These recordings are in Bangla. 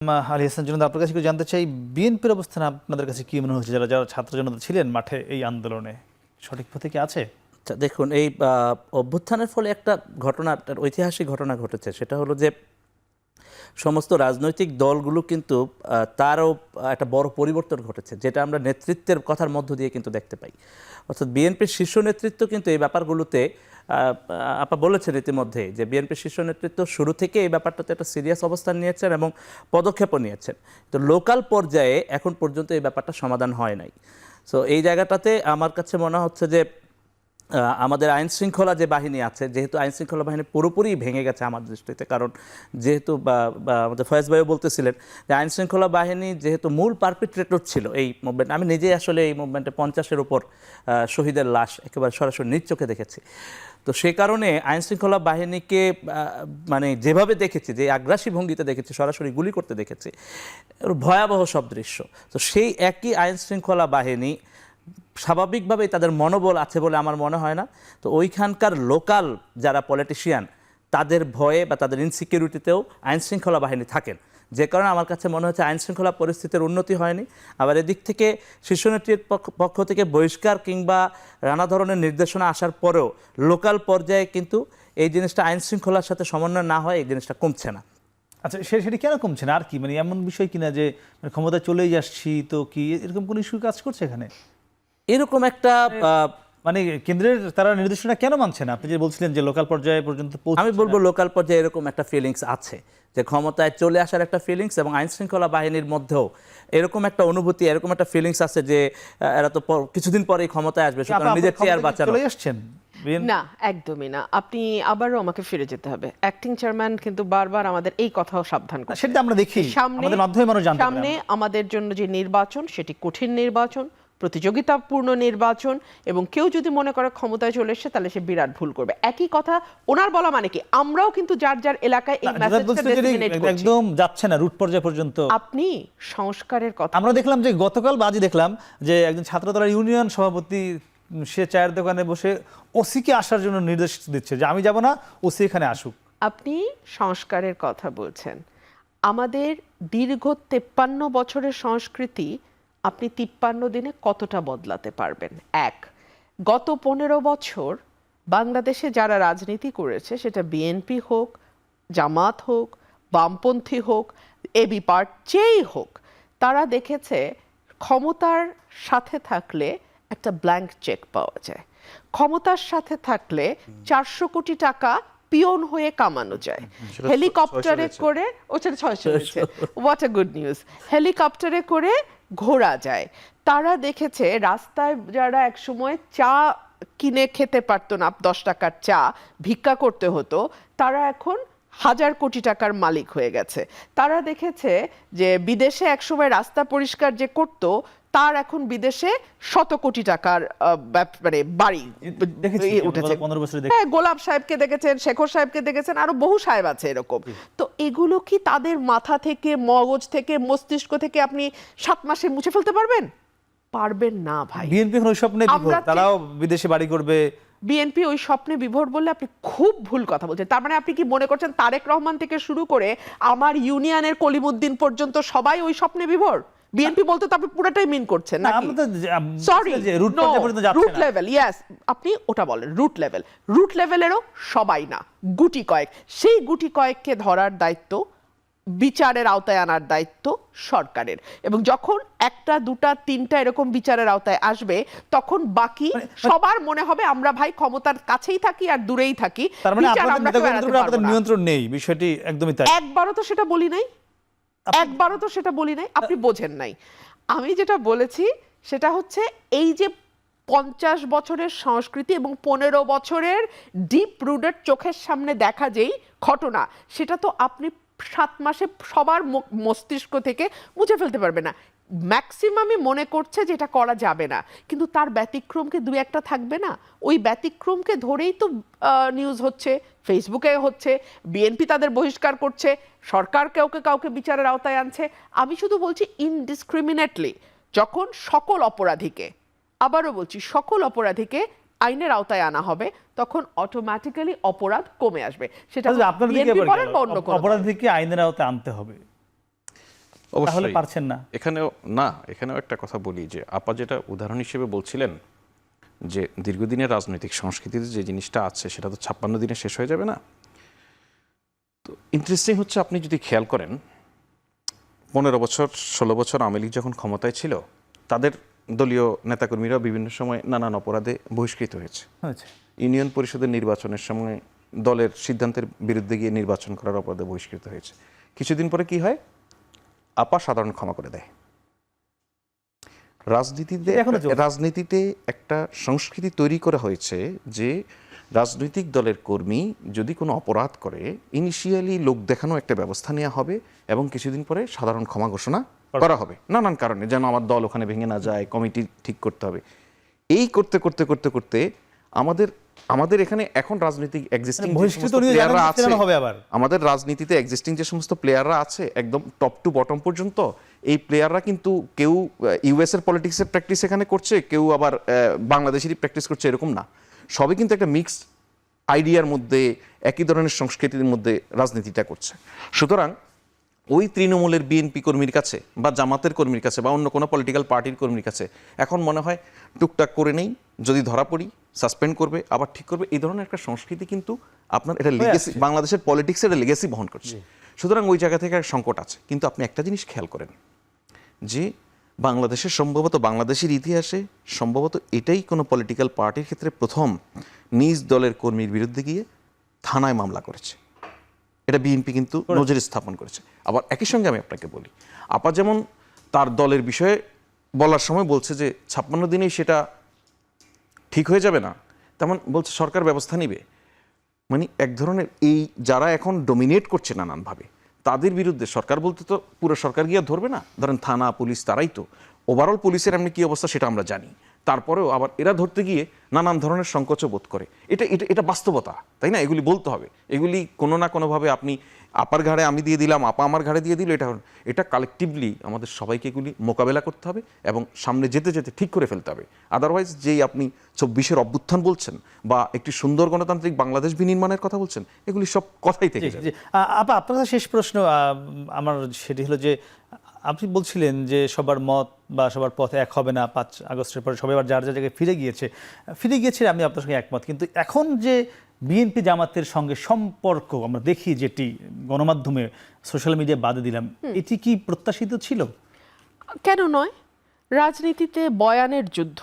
আলী হাসান জুনায়েদ, আপনার কাছে জানতে চাই, বিএনপির অবস্থান আপনাদের কাছে কি মনে হচ্ছে? যারা যারা ছাত্র জনতা ছিলেন মাঠে এই আন্দোলনে, সঠিক পথে কি আছে? দেখুন, এই অভ্যুত্থানের ফলে একটা ঘটনা, ঐতিহাসিক ঘটনা ঘটেছে। সেটা হলো যে সমস্ত রাজনৈতিক দলগুলো কিন্তু তারও একটা বড় পরিবর্তন ঘটেছে, যেটা আমরা নেতৃত্বের কথার মধ্য দিয়ে কিন্তু দেখতে পাই। অর্থাৎ বিএনপির শীর্ষ নেতৃত্ব কিন্তু এই ব্যাপারগুলোতে আপা বলেছেন ইতিমধ্যে যে বিএনপির শীর্ষ নেতৃত্ব শুরু থেকে এই ব্যাপারটাতে একটা সিরিয়াস অবস্থান নিয়েছেন এবং পদক্ষেপও নিয়েছেন। তো লোকাল পর্যায়ে এখন পর্যন্ত এই ব্যাপারটা সমাধান হয় নাই। সো এই জায়গাটাতে আমার কাছে মনে হচ্ছে যে আমাদের আইনশৃঙ্খলা যে বাহিনী আছে, যেহেতু আইনশৃঙ্খলা বাহিনী পুরোপুরি ভেঙে গেছে আমার দৃষ্টিতে, কারণ যেহেতু আমাদের ফয়েজ ভাইও বলতেছিলেন যে আইনশৃঙ্খলা বাহিনী যেহেতু মূল পারপিট্রেটর ছিল এই মুভমেন্ট। আমি নিজেই আসলে এই মুভমেন্টে 50-এর উপর শহীদের লাশ একেবারে সরাসরি নিজ চোখে দেখেছি। তো সে কারণে আইনশৃঙ্খলা বাহিনীকে মানে যেভাবে দেখেছি, যে আগ্রাসী ভঙ্গিতে দেখেছি, সরাসরি গুলি করতে দেখেছি, ভয়াবহ সব দৃশ্য। তো সেই একই আইনশৃঙ্খলা বাহিনী স্বাভাবিকভাবেই তাদের মনোবল আছে বলে আমার মনে হয় না। তো ওইখানকার লোকাল যারা পলিটিশিয়ান, তাদের ভয়ে বা তাদের ইনসিকিউরিটিতেও আইনশৃঙ্খলা বাহিনী থাকেন, যে কারণে আমার কাছে মনে হচ্ছে আইনশৃঙ্খলা পরিস্থিতির উন্নতি হয়নি। আবার এদিক থেকে শীর্ষ নেতৃত্বের পক্ষ থেকে বহিষ্কার কিংবা নানা ধরনের নির্দেশনা আসার পরেও লোকাল পর্যায়ে কিন্তু এই জিনিসটা আইনশৃঙ্খলার সাথে সমন্বয় না হয় এই জিনিসটা কমছে না। আচ্ছা, সেটি কেন কমছে না? আর কি মানে এমন বিষয় কিনা যে ক্ষমতায় চলেই যাচ্ছি, তো কি এরকম কোনো ইস্যু কাজ করছে এখানে? এরকম একটা মানে কেন্দ্রের তারা নির্দেশনা কেন মানছে না? আপনি যে বলছিলেন যে লোকাল পর্যায়ে পর্যন্ত আমি বলবো লোকাল পর্যায়ে এরকম একটা ফিলিংস আছে, যে ক্ষমতায় চলে আসার একটা ফিলিংস, এবং আইনশৃঙ্খলা বাহিনীর মধ্যেও এরকম একটা অনুভূতি, এরকম একটা ফিলিংস আছে যে এরা তো কিছুদিন পরেই ক্ষমতায় আসবে, সুতরাং নিজের চেয়ার বাঁচানো। চলে আসছেন না, একদমই না। আপনি আবারও আমাকে ফিরে যেতে হবে। অ্যাক্টিং চেয়ারম্যান কিন্তু বারবার আমাদের এই কথাও সাবধান করছে। সেটা আমরা দেখি, আমাদের মাধ্যমে মানুষ জানতে পারে। সামনে আমাদের জন্য যে নির্বাচন, সেটি কঠিন নির্বাচন, প্রতিযোগিতাপূর্ণ নির্বাচন, এবং কেউ যদি মনে করে ক্ষমতায় চলে এসেছে তাহলে সে বিরাট ভুল করবে। একই কথা ওনার বলা মানে কি, আমরাও কিন্তু যার যার এলাকায় এই মেসেজটা ডিসিমিনেট করছি। একদম যাচ্ছে না রুট পর্যায়ে পর্যন্ত। আপনি সংস্কারের কথা, আমরা দেখলাম যে গতকাল বাজি দেখলাম যে একজন ছাত্রদলের ইউনিয়ন সভাপতি সে চায়ের দোকানে বসে ওসিকে আসার জন্য নির্দেশ দিচ্ছে যে আমি যাব না, ওসি এখানে আসুক। আপনি সংস্কারের কথা বলছেন। আমাদের দীর্ঘ 53 বছরের সংস্কৃতি আপনি 53 দিনে কতটা বদলাতে পারবেন? গত 15 বছর বাংলাদেশে যারা রাজনীতি করেছে, সেটা বিএনপি হোক, জামাত হোক, বামপন্থী হোক, এবি পার্ট যেই হোক, তারা দেখেছে ক্ষমতার সাথে থাকলে একটা ব্ল্যাঙ্ক চেক পাওয়া যায়। ক্ষমতার সাথে থাকলে 400 কোটি টাকা পিয়ন হয়ে কামানো যায়। হেলিকপ্টারে করে, ওটা 600 হয়েছে, হোয়াট আ গুড নিউজ। হেলিকপ্টারে করে ঘোরা যায়। তারা দেখেছে রাস্তায় যারা একসময় চা কিনে খেতে পারতো না, 10 টাকার চা ভিক্ষা করতে হতো, তারা এখন 1000 কোটি টাকার মালিক হয়ে গেছে। তারা দেখেছে যে বিদেশে একসময় রাস্তা পরিষ্কার যে করত, তার এখন বিদেশে 100 কোটি টাকার মানে বাড়ি উঠেছে। হ্যাঁ, গোলাপ সাহেবকে দেখেছেন, শেখর সাহেবকে দেখেছেন, আরো বহু সাহেব আছে এরকম। তো এগুলো কি তাদের মাথা থেকে, মগজ থেকে, মস্তিষ্ক থেকে আপনি 7 মাসে মুছে ফেলতে পারবেন? পারবেন না ভাই। বিএনপি ওই স্বপ্নে বিভোর, তারাও বিদেশে বাড়ি করবে। বিএনপি ওই স্বপ্নে বিভোর বললে আপনি খুব ভুল কথা বলছেন। তার মানে আপনি কি মনে করছেন তারেক রহমান থেকে শুরু করে আমার ইউনিয়নের কলিমুদ্দিন পর্যন্ত সবাই ওই স্বপ্নে বিভোর? বিএনপি বলতে তো আপনি পুরোটাই মিন করছেন নাকি? সরি, রুট লেভেল, ইয়েস, আপনি ওটা বলেন রুট লেভেল। রুট লেভেলেরও সবাই না, গুটি কয়েক। সেই গুটি কয়েককে ধরার দায়িত্ব, বিচারের আওতায় আনার দায়িত্ব সরকারের। এবং যখন 1টা 2টা 3টা এরকম বিচারের আওতায় আসবে, তখন বাকি সবার মনে হবে আমরা ভাই ক্ষমতার কাছেই থাকি আর দূরেই থাকি। তার মানে আপনাদের নিয়ন্ত্রণ নেই, বিষয়টি একদমই তাই। একবারও তো সেটা বলি নাই, একবারও তো সেটা বলি নাই, আপনি বোঝেন নাই। আমি যেটা বলেছি সেটা হচ্ছে এই যে 50 বছরের সংস্কৃতি এবং 15 বছরের ডিপ রুটেড চোখের সামনে দেখা যেই ঘটনা, সেটা তো আপনি 7 মাসে সবার মস্তিষ্ক থেকে মুছে ফেলতে পারবে না। ম্যাক্সিমামই মনে করছে যে এটা করা যাবে না, কিন্তু তার ব্যতিক্রমকে 2-1টা থাকবে না। ওই ব্যতিক্রমকে ধরেই তো নিউজ হচ্ছে, ফেসবুকে হচ্ছে, বিএনপি তাদের বহিষ্কার করছে, সরকার কাউকে বিচারের আওতায় আনছে। আমি শুধু বলছি ইনডিসক্রিমিনেটলি যখন সকল অপরাধীকে, আবারও বলছি সকল অপরাধীকে আইনের আওতায় আনা হবে, তখন অটোমেটিক্যালি অপরাধ কমে আসবে। সেটা আপনার অপরাধীকে আইনের আওতায় আনতে হবে। তাহলে অবশ্যই পারছেন না? এখানেও একটা কথা বলি যে আপা যেটা উদাহরণ হিসেবে বলছিলেন যে দীর্ঘদিনের রাজনৈতিক সংস্কৃতিতে যে জিনিসটা আছে সেটা তো 56 দিনে শেষ হয়ে যাবে না। তো ইন্টারেস্টিং হচ্ছে, আপনি যদি খেয়াল করেন 15 বছর 16 বছর আওয়ামী লীগ যখন ক্ষমতায় ছিল, তাদের দলীয় নেতাকর্মীরা বিভিন্ন সময় নানান অপরাধে বহিষ্কৃত হয়েছে। আচ্ছা, ইউনিয়ন পরিষদের নির্বাচনের সময় দলের সিদ্ধান্তের বিরুদ্ধে গিয়ে নির্বাচন করার অপরাধে বহিষ্কৃত হয়েছে। কিছুদিন পরে কি হয়, আপা সাধারণ ক্ষমা করে দেয়। এখনো চলছে। রাজনীতিতে একটা সংস্কৃতি তৈরি করা হয়েছে যে রাজনৈতিক দলের কর্মী যদি কোনো অপরাধ করে, ইনিশিয়ালি লোক দেখানো একটা ব্যবস্থা নেওয়া হবে এবং কিছুদিন পরে সাধারণ ক্ষমা ঘোষণা করা হবে নানান কারণে, যেন আমার দল ওখানে ভেঙে না যায়, কমিটি ঠিক করতে হবে। এই করতে করতে করতে করতে আমাদের এখানে এখন রাজনৈতিক এক্সিস্টিং বহিষ্কৃত নিয়ে প্লেয়াররা জানান আছে, ফেরানো হবে আবার। আমাদের রাজনীতিতে এক্সিস্টিং যে সমস্ত প্লেয়াররা আছে একদম টপ টু বটম পর্যন্ত, এই প্লেয়াররা কিন্তু কেউ ইউএস এর পলিটিক্সের প্র্যাকটিস এখানে করছে, কেউ আবার বাংলাদেশেরই প্র্যাকটিস করছে, এরকম না। সবই কিন্তু একটা মিক্সড আইডিয়ার মধ্যে, একই ধরনের সংস্কৃতির মধ্যে রাজনীতিটা করছে। সুতরাং ওই তৃণমূলের বিএনপি কর্মীর কাছে বা জামাতের কর্মীর কাছে বা অন্য কোনো পলিটিক্যাল পার্টির কর্মীর কাছে এখন মনে হয় টুকটাক করে নেই, যদি ধরা পড়ি সাসপেন্ড করবে, আবার ঠিক করবে, এই ধরনের একটা সংস্কৃতি কিন্তু আপনার এটা লিগেসি, বাংলাদেশের পলিটিক্সের একটা লিগেসি বহন করছে। সুতরাং ওই জায়গা থেকে একটা সংকট আছে। কিন্তু আপনি একটা জিনিস খেয়াল করেন যে বাংলাদেশের সম্ভবত বাংলাদেশের ইতিহাসে সম্ভবত এটাই কোনো পলিটিক্যাল পার্টির ক্ষেত্রে প্রথম নিজ দলের কর্মীর বিরুদ্ধে গিয়ে থানায় মামলা করেছে। এটা বিএনপি কিন্তু নজরে স্থাপন করেছে। আবার একই সঙ্গে আমি আপনাকে বলি, আপা যেমন তার দলের বিষয়ে বলার সময় বলছে যে 56 দিনেই সেটা ঠিক হয়ে যাবে না, তেমন বলছে সরকার ব্যবস্থা নেবে। মানে এক ধরনের এই যারা এখন ডমিনেট করছে নানানভাবে, তাদের বিরুদ্ধে সরকার বলতে তো পুরো সরকার গিয়ে ধরবে না, ধরেন থানা পুলিশ তারাই তো, ওভারঅল পুলিশের এমনি কী অবস্থা সেটা আমরা জানি, তারপরেও আবার এরা ধরতে গিয়ে নানান ধরনের সংকোচ বোধ করে। এটা বাস্তবতা, তাই না? এগুলি বলতে হবে। এগুলি কোনো না কোনোভাবে আপনি আপার ঘাড়ে আমি দিয়ে দিলাম, আপা আমার ঘাড়ে দিয়ে দিল, এটা কালেকটিভলি আমাদের সবাইকে এগুলি মোকাবেলা করতে হবে এবং সামনে যেতে যেতে ঠিক করে ফেলতে হবে। আদারওয়াইজ যেই আপনি 24-এর অভ্যুত্থান বলছেন বা একটি সুন্দর গণতান্ত্রিক বাংলাদেশ বিনির্মাণের কথা বলছেন, এগুলি সব কথাই থেকে যাবে। আপা আপনার কাছে শেষ প্রশ্ন আমার, সেটি হলো যে আপনি বলছিলেন যে সবার মত বা সবার পথ এক হবে না, 5 আগস্টের পরে সবাই আবার যার যার জায়গায় ফিরে গিয়েছে, আমি আপনার সঙ্গে একমত। কিন্তু এখন যে বিএনপি জামাতের সঙ্গে সম্পর্ক আমরা দেখি, যেটি গণমাধ্যমে সোশ্যাল মিডিয়া বাদে দিলাম, এটি কি প্রত্যাশিত ছিল? কেন নয়? রাজনীতিতে বয়ানের যুদ্ধ,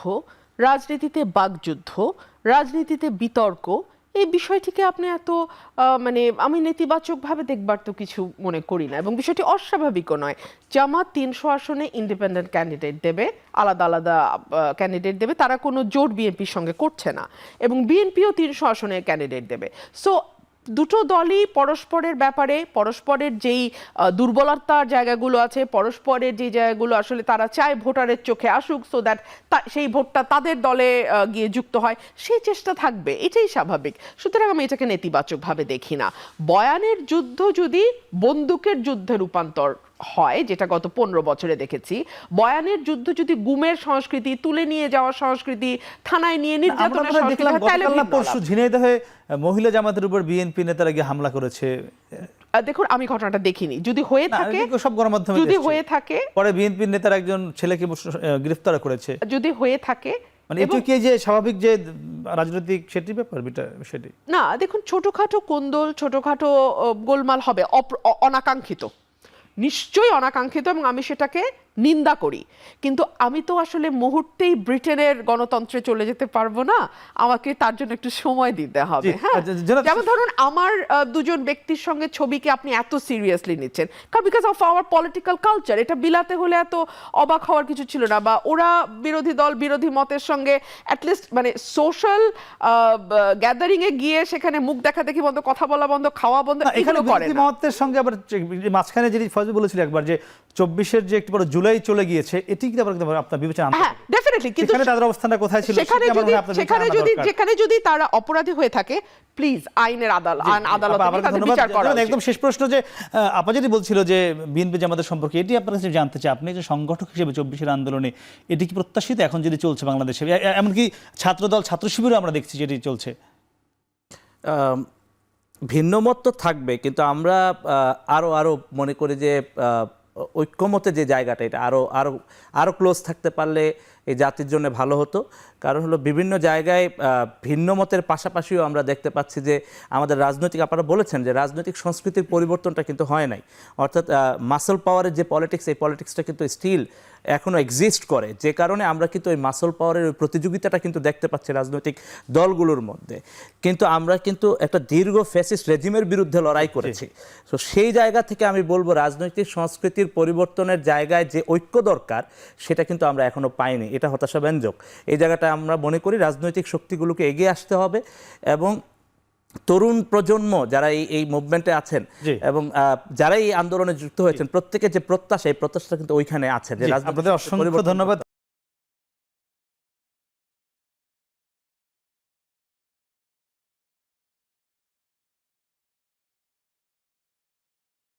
রাজনীতিতে বাকযুদ্ধ, রাজনীতিতে বিতর্ক, এই বিষয়টিকে আপনি এত মানে আমি নেতিবাচকভাবে দেখবার তো কিছু মনে করি না, এবং বিষয়টি অস্বাভাবিকও নয়। জামাত 300 আসনে ইন্ডিপেন্ডেন্ট ক্যান্ডিডেট দেবে, আলাদা আলাদা ক্যান্ডিডেট দেবে, তারা কোনো জোট বিএনপির সঙ্গে করছে না, এবং বিএনপিও 300 আসনে ক্যান্ডিডেট দেবে। সো দুটো দলই পরস্পরের ব্যাপারে, পরস্পরের যেই দুর্বলতার জায়গাগুলো আছে, পরস্পরের যে জায়গাগুলো আসলে তারা চায় ভোটারের চোখে আসুক, সো দ্যাট সেই ভোটটা তাদের দলে গিয়ে যুক্ত হয়, সেই চেষ্টা থাকবে, এটাই স্বাভাবিক। সুতরাং আমি এটাকে নেতিবাচকভাবে দেখি না। বয়ানের যুদ্ধ যদি বন্দুকের যুদ্ধে রূপান্তর হয়, যেটা গত 15 বছরে দেখেছি, বয়ানের যুদ্ধ যদি গুমের সংস্কৃতি, তুলে নিয়ে যাওয়ার সংস্কৃতি, থানায় নিয়ে নির্যাতনের সংস্কৃতি হয়, তাহলে পরশু ঝিনাইদহে মহিলা জামাতের উপর বিএনপি নেতারা গিয়ে হামলা করেছে। দেখুন, আমি ঘটনাটা দেখিনি। যদি হয়ে থাকে, সব গণমাধ্যমে যদি হয়ে থাকে, পরে বিএনপির নেতারা একজন ছেলেকে গ্রেফতার করেছে, যদি হয়ে থাকে, মানে এটা কি যে স্বাভাবিক যে রাজনৈতিক সেটি ব্যাপার সেটি না। দেখুন, ছোটখাটো কোন্দল, ছোটখাটো গোলমাল হবে, অনাকাঙ্ক্ষিত, নিশ্চয়ই অনাকাঙ্ক্ষিত, এবং আমি সেটাকে নিন্দা করি। কিন্তু আমি তো আসলে মুহূর্তেই ব্রিটেনের গণতন্ত্রে চলে যেতে পারবো না, আমাকে তার জন্য একটু সময় দিতে হবে। হ্যাঁ, যেমন ধরুন আমার দুজন ব্যক্তির সঙ্গে ছবিকে আপনি এত সিরিয়াসলি নিচ্ছেন, কারণ because of our political culture, এটা বিলাতে হলে এত অবাক হওয়ার কিছু ছিল না। বা ওরা বিরোধী দল, বিরোধী মতের সঙ্গে অ্যাটলিস্ট মানে সোশ্যাল গ্যাদারিং এ গিয়ে সেখানে মুখ দেখা দেখি বন্ধ, কথা বলা বন্ধ, খাওয়া বন্ধ, এগুলো করে না। মতের সঙ্গে আবার মাঝখানে যেটি ফয়জল বলেছিল একবার যে 24-এর যে একটু বড় জুলাই চলে গিয়েছে, এটি কি আপনার বিবেচনা? হ্যাঁ, ডেফিনেটলি। কিন্তু তাদের অবস্থানটা কোথায় ছিল সেখানে যদি তারা অপরাধী হয়ে থাকে, প্লিজ আইনের আদালতে তাদের বিচার করা উচিত। একদম শেষ প্রশ্ন, যে আপা যেটি বলছিল যে বিএনপি জামাতের সম্পর্কে, এটি আপনার কাছে জানতে চাই, আপনি যে সংগঠক হিসেবে 24-এর আন্দোলনে এটি কি প্রত্যাশিত এখন যদি চলছে বাংলাদেশে? এমনকি ছাত্রদল, ছাত্র শিবিরও আমরা দেখছি যেটি চলছে। ভিন্ন মত তো থাকবে, কিন্তু আমরা আরো মনে করি যে ঐক্যমতে যে জায়গাটা, এটা আরো আরো আরো ক্লোজ থাকতে পারলে এই জাতির জন্য ভালো হতো। কারণ হলো বিভিন্ন জায়গায় ভিন্ন মতের পাশাপাশিও আমরা দেখতে পাচ্ছি যে আমাদের রাজনৈতিক, আপনারা বলেছেন যে রাজনৈতিক সংস্কৃতির পরিবর্তনটা কিন্তু হয় নাই, অর্থাৎ মাসল পাওয়ারের যে পলিটিক্স, এই পলিটিক্সটা কিন্তু স্টিল এখনো এক্সিস্ট করে, যে কারণে আমরা কিন্তু ওই মাসল পাওয়ারের ওই প্রতিযোগিতাটা কিন্তু দেখতে পাচ্ছি রাজনৈতিক দলগুলোর মধ্যে। কিন্তু আমরা কিন্তু একটা দীর্ঘ ফ্যাসিস্ট রেজিমের বিরুদ্ধে লড়াই করেছি। তো সেই জায়গা থেকে আমি বলবো রাজনৈতিক সংস্কৃতির পরিবর্তনের জায়গায় যে ঐক্য দরকার সেটা কিন্তু আমরা এখনো পাইনি, এটা হতাশাব্যঞ্জক। এই জায়গাটা আমরা মনে করি রাজনৈতিক শক্তিগুলোকে এগিয়ে আসতে হবে এবং তরুণ প্রজন্ম যারা এই মুভমেন্টে আছেন জি। এবং যারা এই আন্দোলনে যুক্ত হয়েছেন প্রত্যেকের যে প্রত্যাশা, এই প্রত্যাশাটা কিন্তু ওইখানে আছে যে জি, রাজনৈতিক আপনাদের অসংখ্য পরিবর্তন ধন্যবাদ।